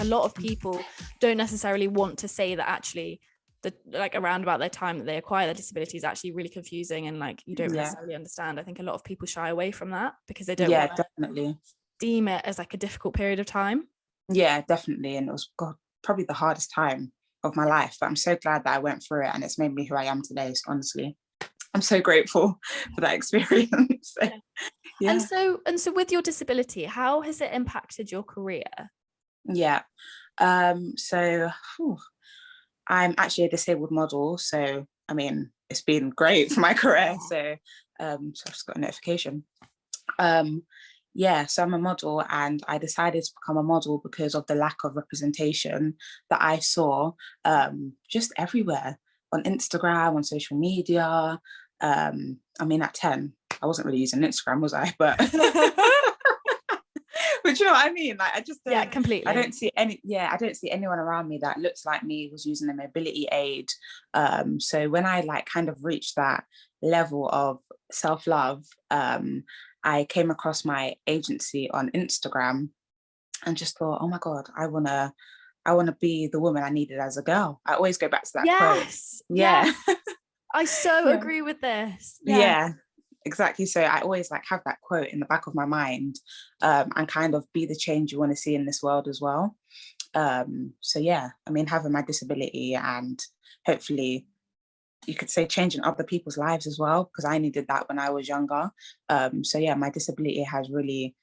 a lot of people don't necessarily want to say that actually around about their time that they acquire their disability is actually really confusing, and like you don't necessarily understand. I think a lot of people shy away from that because they don't want to definitely deem it as like a difficult period of time. Yeah, definitely. And it was probably the hardest time of my life, but I'm so glad that I went through it, and it's made me who I am today. So honestly, I'm so grateful for that experience. And so with your disability, how has it impacted your career? So I'm actually a disabled model, so I mean it's been great for my career. So I've just got a notification. So I'm a model, and I decided to become a model because of the lack of representation that I saw just everywhere, on Instagram, on social media. I mean, at 10, I wasn't really using Instagram, was I? But but you know what I mean? Like, I just completely. I don't see anyone around me that looks like me was using a mobility aid. So when I like kind of reached that level of self-love, I came across my agency on Instagram and just thought, oh my God, I wanna be the woman I needed as a girl. I always go back to that quote. Yes. I so agree with this. Yeah, exactly. So I always like have that quote in the back of my mind, and kind of be the change you want to see in this world as well. So yeah, I mean, having my disability and hopefully you could say changing other people's lives as well, because I needed that when I was younger. So yeah, my disability has really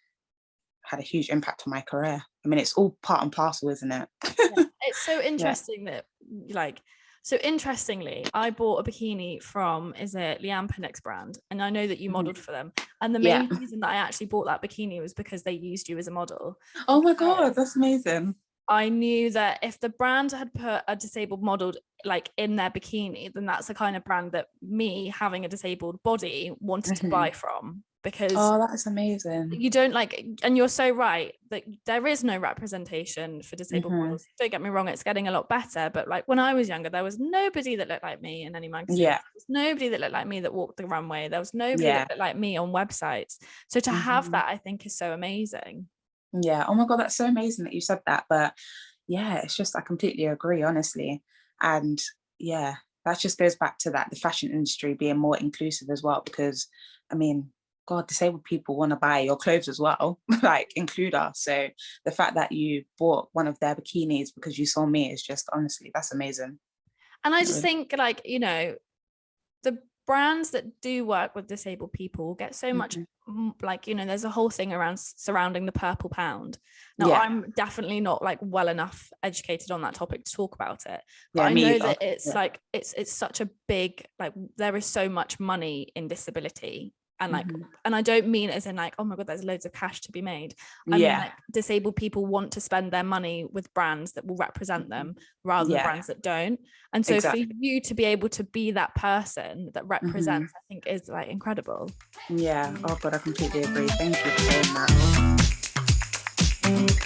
had a huge impact on my career. I mean, it's all part and parcel, isn't it? It's so interesting that so interestingly, I bought a bikini from, is it Leanne Pinnock's brand? And I know that you modeled for them. And the main reason that I actually bought that bikini was because they used you as a model. Oh my God, that's amazing. I knew that if the brand had put a disabled model like in their bikini, then that's the kind of brand that me, having a disabled body, wanted to buy from. Because that's amazing. You don't like, and you're so right that there is no representation for disabled models. Don't get me wrong, it's getting a lot better, but like when I was younger, there was nobody that looked like me in any magazine. There was nobody that looked like me that walked the runway. There was nobody that looked like me on websites. So to have that, I think, is so amazing. Yeah. Oh my God, that's so amazing that you said that. But yeah, it's just, I completely agree, honestly. And yeah, that just goes back to that, the fashion industry being more inclusive as well, because I mean, God, disabled people want to buy your clothes as well, like include us. So the fact that you bought one of their bikinis because you saw me is just, honestly, that's amazing. And I just think, like, you know, the brands that do work with disabled people get so much, like, you know, there's a whole thing around surrounding the purple pound. Now, I'm definitely not like well enough educated on that topic to talk about it, but I know that it's like it's such a big, like, there is so much money in disability. And like, and I don't mean as in like, oh my God, there's loads of cash to be made. I mean, like, disabled people want to spend their money with brands that will represent them rather than brands that don't. And so for you to be able to be that person that represents, I think is like incredible. Yeah. Oh God, I completely agree. Thank you for saying that.